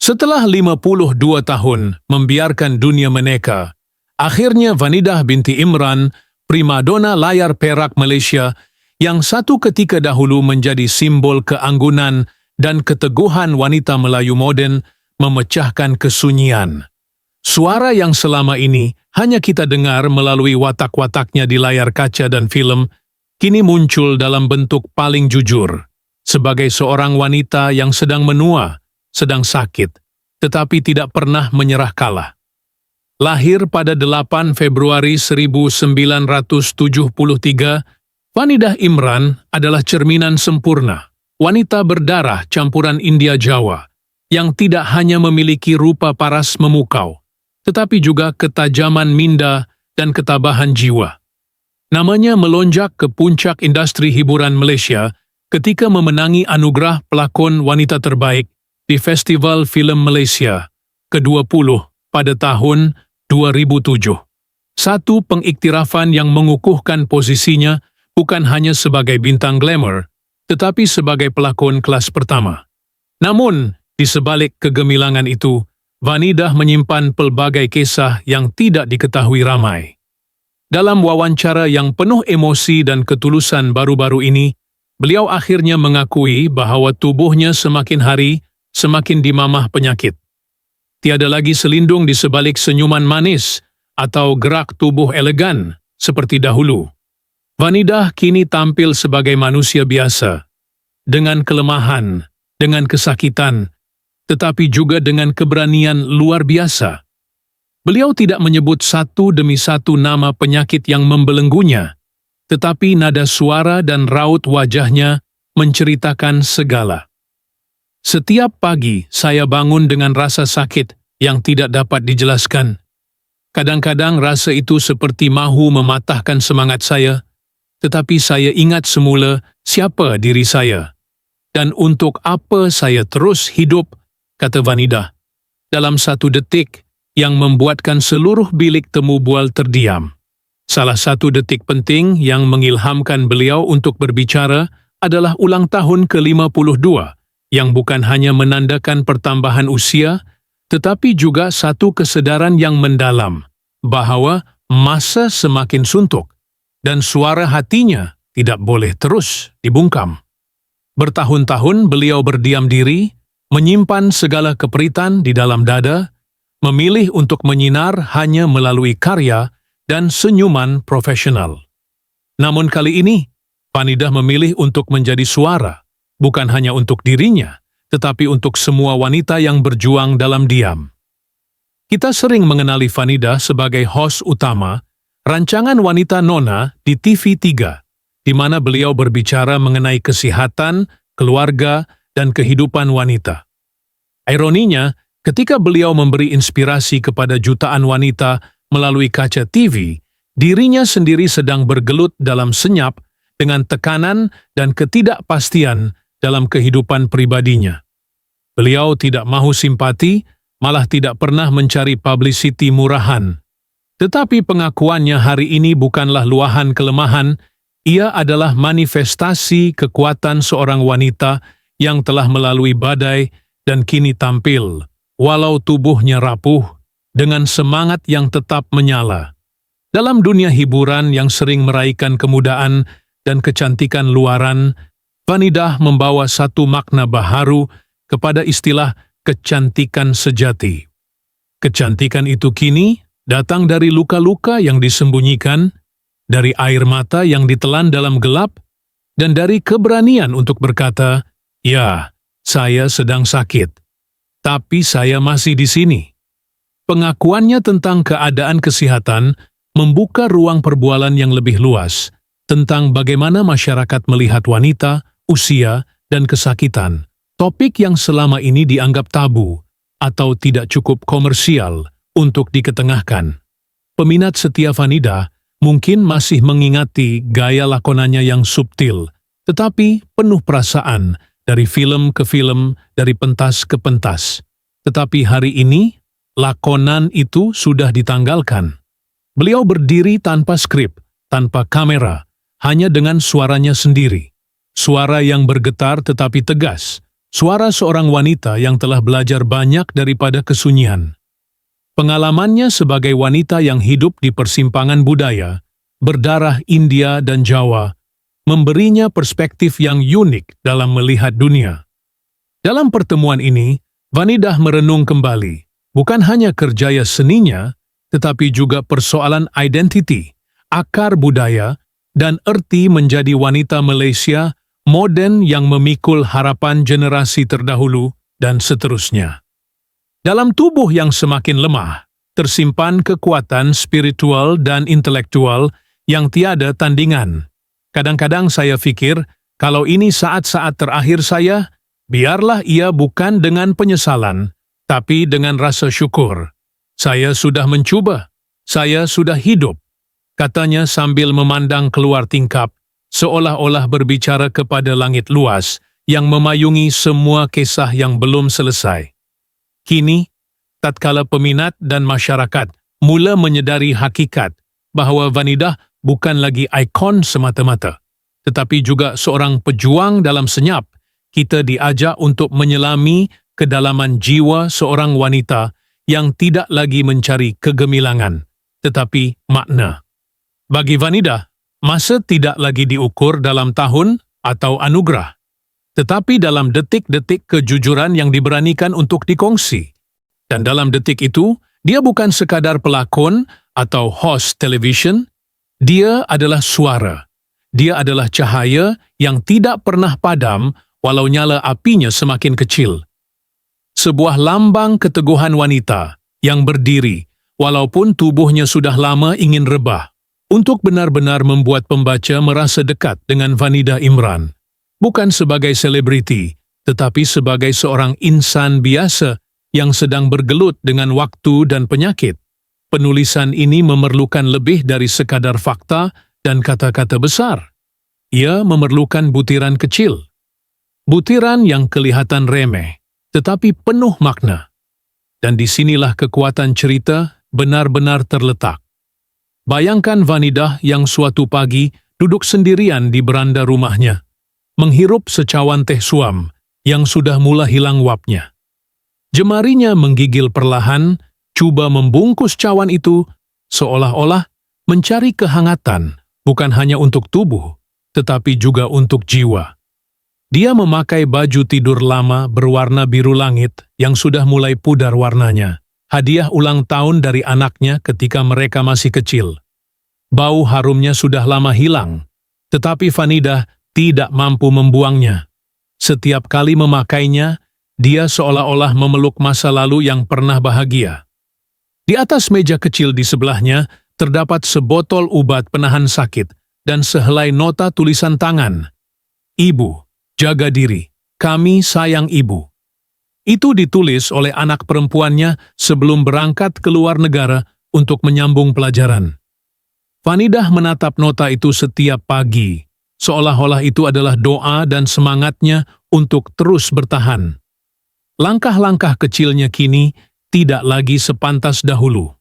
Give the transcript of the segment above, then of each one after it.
Setelah 52 tahun membiarkan dunia meneka, akhirnya Vanidah binti Imran, primadona layar perak Malaysia, yang satu ketika dahulu menjadi simbol keanggunan dan keteguhan wanita Melayu moden, memecahkan kesunyian. Suara yang selama ini hanya kita dengar melalui watak-wataknya di layar kaca dan film, kini muncul dalam bentuk paling jujur, sebagai seorang wanita yang sedang menua, sedang sakit, tetapi tidak pernah menyerah kalah. Lahir pada 8 Februari 1973, Vanidah Imran adalah cerminan sempurna, wanita berdarah campuran India-Jawa, yang tidak hanya memiliki rupa paras memukau, tetapi juga ketajaman minda dan ketabahan jiwa. Namanya melonjak ke puncak industri hiburan Malaysia ketika memenangi anugerah pelakon wanita terbaik di Festival Filem Malaysia ke-20 pada tahun 2007. Satu pengiktirafan yang mengukuhkan posisinya bukan hanya sebagai bintang glamour, tetapi sebagai pelakon kelas pertama. Namun, di sebalik kegemilangan itu, Vanidah menyimpan pelbagai kisah yang tidak diketahui ramai. Dalam wawancara yang penuh emosi dan ketulusan baru-baru ini, beliau akhirnya mengakui bahawa tubuhnya semakin hari semakin dimamah penyakit. Tiada lagi selindung di sebalik senyuman manis atau gerak tubuh elegan seperti dahulu. Vanidah kini tampil sebagai manusia biasa, dengan kelemahan, dengan kesakitan, tetapi juga dengan keberanian luar biasa. Beliau tidak menyebut satu demi satu nama penyakit yang membelenggunya, tetapi nada suara dan raut wajahnya menceritakan segala. Setiap pagi saya bangun dengan rasa sakit yang tidak dapat dijelaskan. Kadang-kadang rasa itu seperti mahu mematahkan semangat saya, tetapi saya ingat semula siapa diri saya. Dan untuk apa saya terus hidup, kata Vanidah, dalam satu detik yang membuatkan seluruh bilik temu bual terdiam. Salah satu detik penting yang mengilhamkan beliau untuk berbicara adalah ulang tahun ke-52, yang bukan hanya menandakan pertambahan usia, tetapi juga satu kesedaran yang mendalam, bahawa masa semakin suntuk, dan suara hatinya tidak boleh terus dibungkam. Bertahun-tahun beliau berdiam diri, menyimpan segala keperitan di dalam dada, memilih untuk menyinar hanya melalui karya dan senyuman profesional. Namun kali ini, Vanidah memilih untuk menjadi suara, bukan hanya untuk dirinya, tetapi untuk semua wanita yang berjuang dalam diam. Kita sering mengenali Vanidah sebagai host utama rancangan Wanita Nona di TV3, di mana beliau berbicara mengenai kesihatan, keluarga, dan kehidupan wanita. Ironinya, ketika beliau memberi inspirasi kepada jutaan wanita melalui kaca TV, dirinya sendiri sedang bergelut dalam senyap dengan tekanan dan ketidakpastian dalam kehidupan pribadinya. Beliau tidak mahu simpati, malah tidak pernah mencari publicity murahan. Tetapi pengakuannya hari ini bukanlah luahan kelemahan, ia adalah manifestasi kekuatan seorang wanita yang telah melalui badai dan kini tampil, walau tubuhnya rapuh, dengan semangat yang tetap menyala. Dalam dunia hiburan yang sering meraihkan kemudaan dan kecantikan luaran, Vanidah membawa satu makna baharu kepada istilah kecantikan sejati. Kecantikan itu kini datang dari luka-luka yang disembunyikan, dari air mata yang ditelan dalam gelap, dan dari keberanian untuk berkata, "Ya, saya sedang sakit, tapi saya masih di sini." Pengakuannya tentang keadaan kesehatan membuka ruang perbualan yang lebih luas tentang bagaimana masyarakat melihat wanita, usia, dan kesakitan, topik yang selama ini dianggap tabu atau tidak cukup komersial untuk diketengahkan. Peminat setia Vanidah mungkin masih mengingati gaya lakonannya yang subtil, tetapi penuh perasaan dari film ke film, dari pentas ke pentas. Tetapi hari ini, lakonan itu sudah ditanggalkan. Beliau berdiri tanpa skrip, tanpa kamera, hanya dengan suaranya sendiri. Suara yang bergetar tetapi tegas, suara seorang wanita yang telah belajar banyak daripada kesunyian. Pengalamannya sebagai wanita yang hidup di persimpangan budaya, berdarah India dan Jawa, memberinya perspektif yang unik dalam melihat dunia. Dalam pertemuan ini, Vanidah merenung kembali, bukan hanya kerjaya seninya, tetapi juga persoalan identiti, akar budaya, dan erti menjadi wanita Malaysia moden yang memikul harapan generasi terdahulu dan seterusnya. Dalam tubuh yang semakin lemah, tersimpan kekuatan spiritual dan intelektual yang tiada tandingan. Kadang-kadang saya fikir, kalau ini saat-saat terakhir saya, biarlah ia bukan dengan penyesalan, tapi dengan rasa syukur. Saya sudah mencuba, saya sudah hidup, katanya sambil memandang keluar tingkap, seolah-olah berbicara kepada langit luas yang memayungi semua kisah yang belum selesai. Kini, tatkala peminat dan masyarakat mula menyedari hakikat bahawa Vanidah bukan lagi ikon semata-mata, tetapi juga seorang pejuang dalam senyap, kita diajak untuk menyelami kedalaman jiwa seorang wanita yang tidak lagi mencari kegemilangan, tetapi makna. Bagi Vanidah, masa tidak lagi diukur dalam tahun atau anugerah, tetapi dalam detik-detik kejujuran yang diberanikan untuk dikongsi. Dan dalam detik itu, dia bukan sekadar pelakon atau host televisyen, dia adalah suara. Dia adalah cahaya yang tidak pernah padam walau nyala apinya semakin kecil. Sebuah lambang keteguhan wanita yang berdiri walaupun tubuhnya sudah lama ingin rebah, untuk benar-benar membuat pembaca merasa dekat dengan Vanidah Imran. Bukan sebagai selebriti, tetapi sebagai seorang insan biasa yang sedang bergelut dengan waktu dan penyakit. Penulisan ini memerlukan lebih dari sekadar fakta dan kata-kata besar. Ia memerlukan butiran kecil. Butiran yang kelihatan remeh, tetapi penuh makna. Dan disinilah kekuatan cerita benar-benar terletak. Bayangkan Vanidah yang suatu pagi duduk sendirian di beranda rumahnya, menghirup secawan teh suam yang sudah mula hilang uapnya. Jemarinya menggigil perlahan, cuba membungkus cawan itu, seolah-olah mencari kehangatan bukan hanya untuk tubuh, tetapi juga untuk jiwa. Dia memakai baju tidur lama berwarna biru langit yang sudah mulai pudar warnanya, hadiah ulang tahun dari anaknya ketika mereka masih kecil. Bau harumnya sudah lama hilang, tetapi Vanidah tidak mampu membuangnya. Setiap kali memakainya, dia seolah-olah memeluk masa lalu yang pernah bahagia. Di atas meja kecil di sebelahnya, terdapat sebotol ubat penahan sakit dan sehelai nota tulisan tangan. Ibu, jaga diri, kami sayang ibu. Itu ditulis oleh anak perempuannya sebelum berangkat ke luar negara untuk menyambung pelajaran. Vanidah menatap nota itu setiap pagi, seolah-olah itu adalah doa dan semangatnya untuk terus bertahan. Langkah-langkah kecilnya kini tidak lagi sepantas dahulu.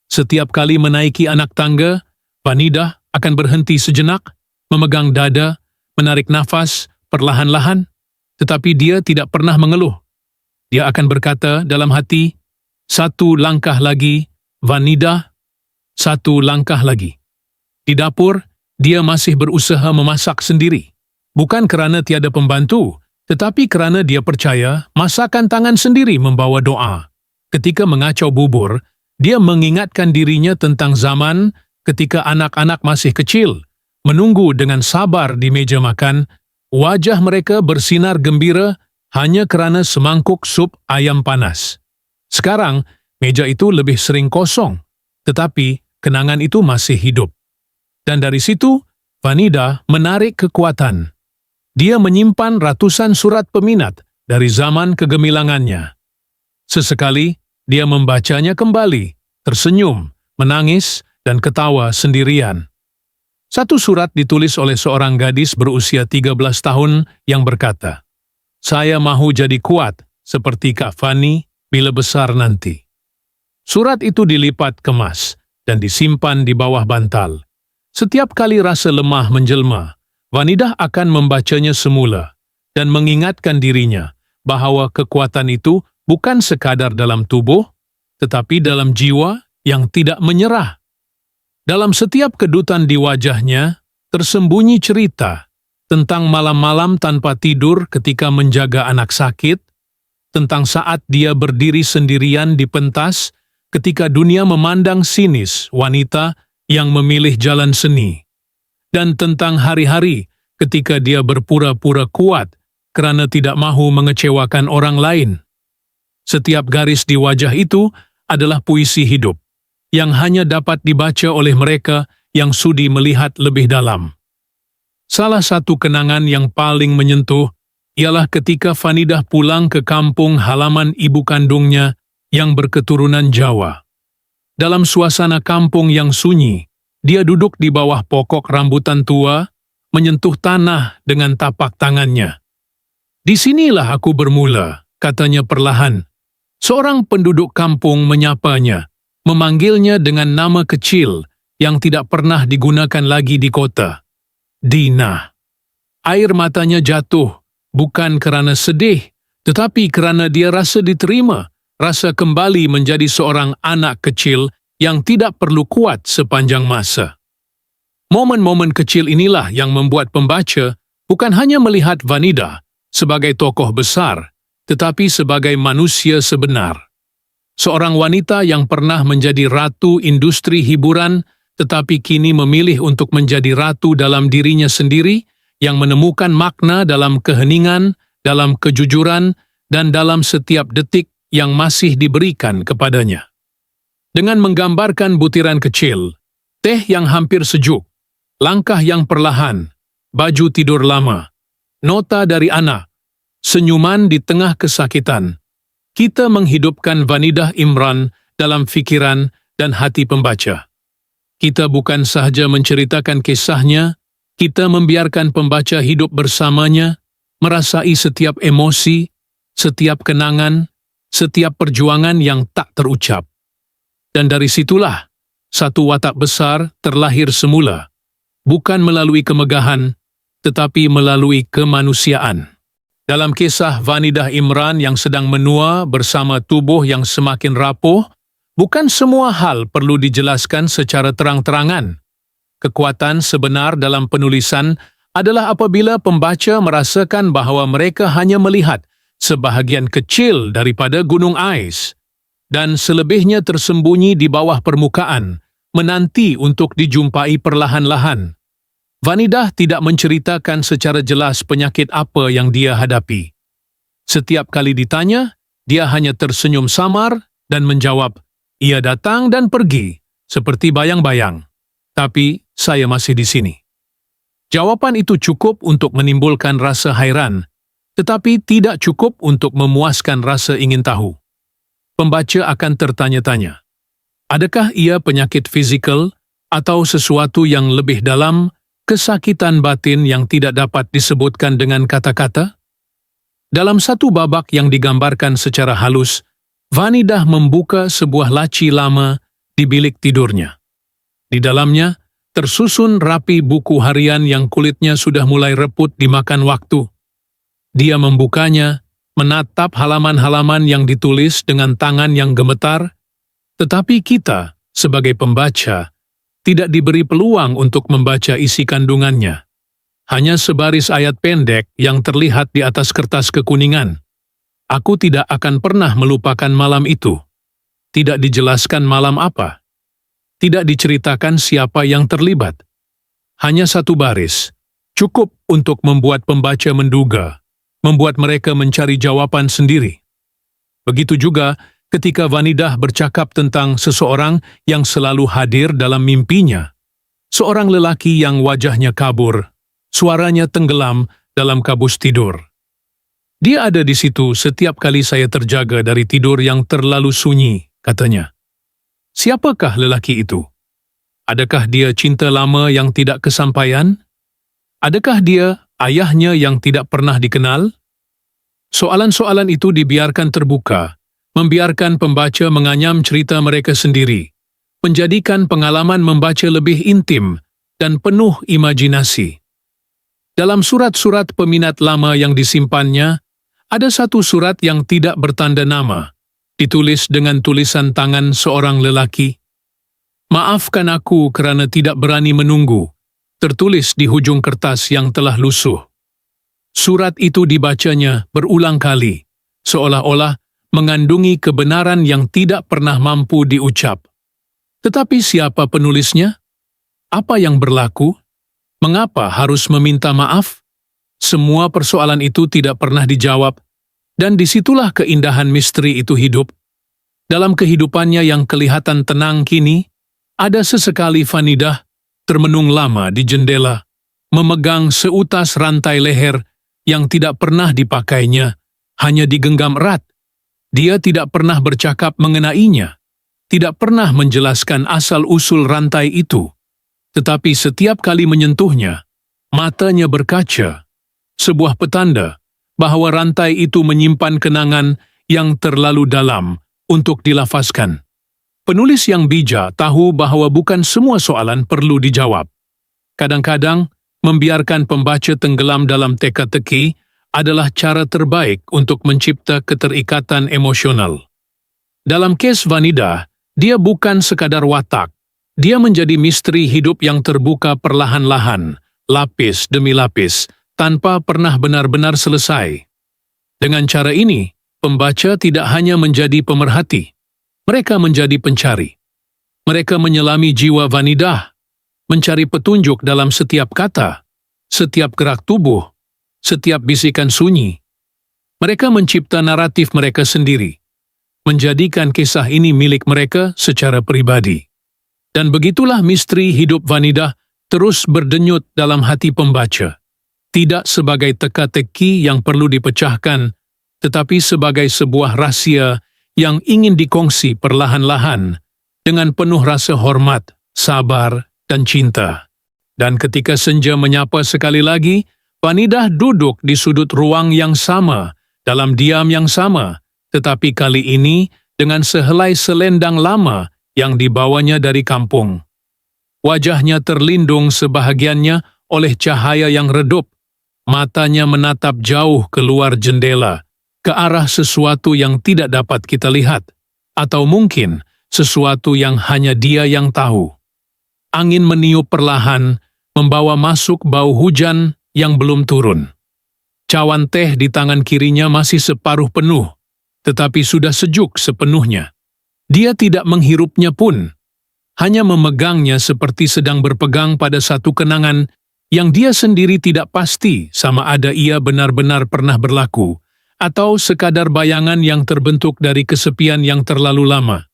Setiap kali menaiki anak tangga, Vanidah akan berhenti sejenak, memegang dada, menarik nafas perlahan-lahan, tetapi dia tidak pernah mengeluh. Dia akan berkata dalam hati, "Satu langkah lagi, Vanidah, satu langkah lagi." Di dapur, dia masih berusaha memasak sendiri. Bukan kerana tiada pembantu, tetapi kerana dia percaya masakan tangan sendiri membawa doa. Ketika mengacau bubur, dia mengingatkan dirinya tentang zaman ketika anak-anak masih kecil, menunggu dengan sabar di meja makan, wajah mereka bersinar gembira hanya kerana semangkuk sup ayam panas. Sekarang, meja itu lebih sering kosong, tetapi kenangan itu masih hidup. Dan dari situ, Vanidah menarik kekuatan. Dia menyimpan ratusan surat peminat dari zaman kegemilangannya. Sesekali, dia membacanya kembali, tersenyum, menangis, dan ketawa sendirian. Satu surat ditulis oleh seorang gadis berusia 13 tahun yang berkata, "Saya mahu jadi kuat seperti Kak Fani bila besar nanti." Surat itu dilipat kemas dan disimpan di bawah bantal. Setiap kali rasa lemah menjelma, Vanidah akan membacanya semula dan mengingatkan dirinya bahwa kekuatan itu bukan sekadar dalam tubuh, tetapi dalam jiwa yang tidak menyerah. Dalam setiap kedutan di wajahnya, tersembunyi cerita tentang malam-malam tanpa tidur ketika menjaga anak sakit, tentang saat dia berdiri sendirian di pentas ketika dunia memandang sinis wanita yang memilih jalan seni, dan tentang hari-hari ketika dia berpura-pura kuat karena tidak mahu mengecewakan orang lain. Setiap garis di wajah itu adalah puisi hidup, yang hanya dapat dibaca oleh mereka yang sudi melihat lebih dalam. Salah satu kenangan yang paling menyentuh ialah ketika Vanidah pulang ke kampung halaman ibu kandungnya yang berketurunan Jawa. Dalam suasana kampung yang sunyi, dia duduk di bawah pokok rambutan tua, menyentuh tanah dengan tapak tangannya. "Disinilah aku bermula," katanya perlahan. Seorang penduduk kampung menyapanya, memanggilnya dengan nama kecil yang tidak pernah digunakan lagi di kota. Dina. Air matanya jatuh, bukan kerana sedih, tetapi kerana dia rasa diterima, rasa kembali menjadi seorang anak kecil yang tidak perlu kuat sepanjang masa. Momen-momen kecil inilah yang membuat pembaca bukan hanya melihat Vanidah sebagai tokoh besar, tetapi sebagai manusia sebenar. Seorang wanita yang pernah menjadi ratu industri hiburan, tetapi kini memilih untuk menjadi ratu dalam dirinya sendiri, yang menemukan makna dalam keheningan, dalam kejujuran, dan dalam setiap detik yang masih diberikan kepadanya. Dengan menggambarkan butiran kecil, teh yang hampir sejuk, langkah yang perlahan, baju tidur lama, nota dari anak, senyuman di tengah kesakitan, kita menghidupkan Vanidah Imran dalam fikiran dan hati pembaca. Kita bukan sahaja menceritakan kisahnya, kita membiarkan pembaca hidup bersamanya, merasai setiap emosi, setiap kenangan, setiap perjuangan yang tak terucap. Dan dari situlah, satu watak besar terlahir semula, bukan melalui kemegahan, tetapi melalui kemanusiaan. Dalam kisah Vanidah Imran yang sedang menua bersama tubuh yang semakin rapuh, bukan semua hal perlu dijelaskan secara terang-terangan. Kekuatan sebenar dalam penulisan adalah apabila pembaca merasakan bahawa mereka hanya melihat sebahagian kecil daripada gunung ais, dan selebihnya tersembunyi di bawah permukaan, menanti untuk dijumpai perlahan-lahan. Vanidah tidak menceritakan secara jelas penyakit apa yang dia hadapi. Setiap kali ditanya, dia hanya tersenyum samar dan menjawab, "Ia datang dan pergi, seperti bayang-bayang. Tapi saya masih di sini." Jawaban itu cukup untuk menimbulkan rasa hairan, tetapi tidak cukup untuk memuaskan rasa ingin tahu. Pembaca akan tertanya-tanya, adakah ia penyakit fizikal atau sesuatu yang lebih dalam, kesakitan batin yang tidak dapat disebutkan dengan kata-kata? Dalam satu babak yang digambarkan secara halus, Vanidah membuka sebuah laci lama di bilik tidurnya. Di dalamnya, tersusun rapi buku harian yang kulitnya sudah mulai reput dimakan waktu. Dia membukanya, menatap halaman-halaman yang ditulis dengan tangan yang gemetar, tetapi kita, sebagai pembaca, tidak diberi peluang untuk membaca isi kandungannya. Hanya sebaris ayat pendek yang terlihat di atas kertas kekuningan. Aku tidak akan pernah melupakan malam itu. Tidak dijelaskan malam apa. Tidak diceritakan siapa yang terlibat. Hanya satu baris, cukup untuk membuat pembaca menduga, membuat mereka mencari jawaban sendiri. Begitu juga ketika Vanidah bercakap tentang seseorang yang selalu hadir dalam mimpinya. Seorang lelaki yang wajahnya kabur, suaranya tenggelam dalam kabus tidur. Dia ada di situ setiap kali saya terjaga dari tidur yang terlalu sunyi, katanya. Siapakah lelaki itu? Adakah dia cinta lama yang tidak kesampaian? Adakah dia ayahnya yang tidak pernah dikenal? Soalan-soalan itu dibiarkan terbuka, membiarkan pembaca menganyam cerita mereka sendiri, menjadikan pengalaman membaca lebih intim dan penuh imajinasi. Dalam surat-surat peminat lama yang disimpannya, Ada satu surat yang tidak bertanda nama, ditulis dengan tulisan tangan seorang lelaki. "Maafkan aku kerana tidak berani menunggu," tertulis di hujung kertas yang telah lusuh. Surat itu dibacanya berulang kali, seolah-olah mengandungi kebenaran yang tidak pernah mampu diucap. Tetapi siapa penulisnya? Apa yang berlaku? Mengapa harus meminta maaf? Semua persoalan itu tidak pernah dijawab, dan disitulah keindahan misteri itu hidup. Dalam kehidupannya yang kelihatan tenang kini, ada sesekali Vanidah termenung lama di jendela, memegang seutas rantai leher yang tidak pernah dipakainya, hanya digenggam erat. Dia tidak pernah bercakap mengenainya, tidak pernah menjelaskan asal-usul rantai itu. Tetapi setiap kali menyentuhnya, matanya berkaca, sebuah petanda bahwa rantai itu menyimpan kenangan yang terlalu dalam untuk dilafazkan. Penulis yang bijak tahu bahwa bukan semua soalan perlu dijawab. Kadang-kadang, membiarkan pembaca tenggelam dalam teka-teki adalah cara terbaik untuk mencipta keterikatan emosional. Dalam kes Vanidah, dia bukan sekadar watak. Dia menjadi misteri hidup yang terbuka perlahan-lahan, lapis demi lapis, tanpa pernah benar-benar selesai. Dengan cara ini, pembaca tidak hanya menjadi pemerhati, mereka menjadi pencari. Mereka menyelami jiwa Vanidah, mencari petunjuk dalam setiap kata, setiap gerak tubuh, setiap bisikan sunyi. Mereka mencipta naratif mereka sendiri, menjadikan kisah ini milik mereka secara pribadi. Dan begitulah misteri hidup Vanidah terus berdenyut dalam hati pembaca. Tidak sebagai teka-teki yang perlu dipecahkan, tetapi sebagai sebuah rahsia yang ingin dikongsi perlahan-lahan dengan penuh rasa hormat, sabar, dan cinta. Dan ketika senja menyapa sekali lagi, Vanidah duduk di sudut ruang yang sama, dalam diam yang sama, tetapi kali ini dengan sehelai selendang lama yang dibawanya dari kampung. Wajahnya terlindung sebahagiannya oleh cahaya yang redup. Matanya menatap jauh keluar jendela, ke arah sesuatu yang tidak dapat kita lihat, atau mungkin sesuatu yang hanya dia yang tahu. Angin meniup perlahan, membawa masuk bau hujan yang belum turun. Cawan teh di tangan kirinya masih separuh penuh, tetapi sudah sejuk sepenuhnya. Dia tidak menghirupnya pun, hanya memegangnya seperti sedang berpegang pada satu kenangan yang dia sendiri tidak pasti sama ada ia benar-benar pernah berlaku, atau sekadar bayangan yang terbentuk dari kesepian yang terlalu lama.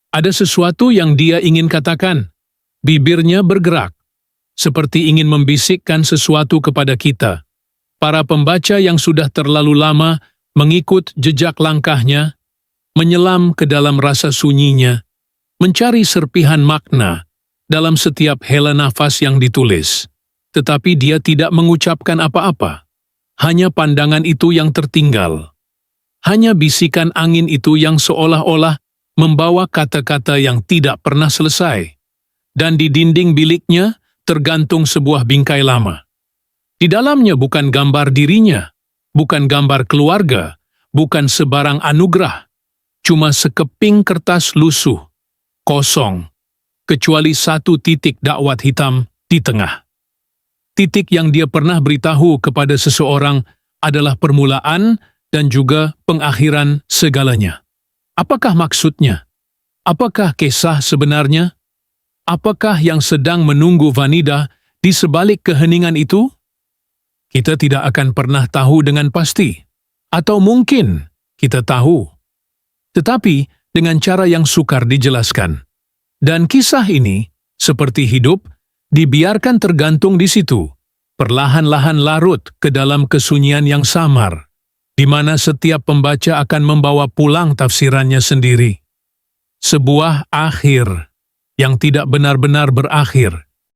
Ada sesuatu yang dia ingin katakan. Bibirnya bergerak, seperti ingin membisikkan sesuatu kepada kita. Para pembaca yang sudah terlalu lama mengikut jejak langkahnya, menyelam ke dalam rasa sunyinya, mencari serpihan makna dalam setiap hela nafas yang ditulis. Tetapi dia tidak mengucapkan apa-apa. Hanya pandangan itu yang tertinggal. Hanya bisikan angin itu yang seolah-olah membawa kata-kata yang tidak pernah selesai. Dan di dinding biliknya tergantung sebuah bingkai lama. Di dalamnya bukan gambar dirinya, bukan gambar keluarga, bukan sebarang anugerah. Cuma sekeping kertas lusuh, kosong, kecuali satu titik dakwat hitam di tengah. Titik yang dia pernah beritahu kepada seseorang adalah permulaan dan juga pengakhiran segalanya. Apakah maksudnya? Apakah kisah sebenarnya? Apakah yang sedang menunggu Vanidah di sebalik keheningan itu? Kita tidak akan pernah tahu dengan pasti. Atau mungkin kita tahu. Tetapi dengan cara yang sukar dijelaskan. Dan kisah ini, seperti hidup, dibiarkan tergantung di situ, perlahan-lahan larut ke dalam kesunyian yang samar, di mana setiap pembaca akan membawa pulang tafsirannya sendiri. Sebuah akhir yang tidak benar-benar berakhir,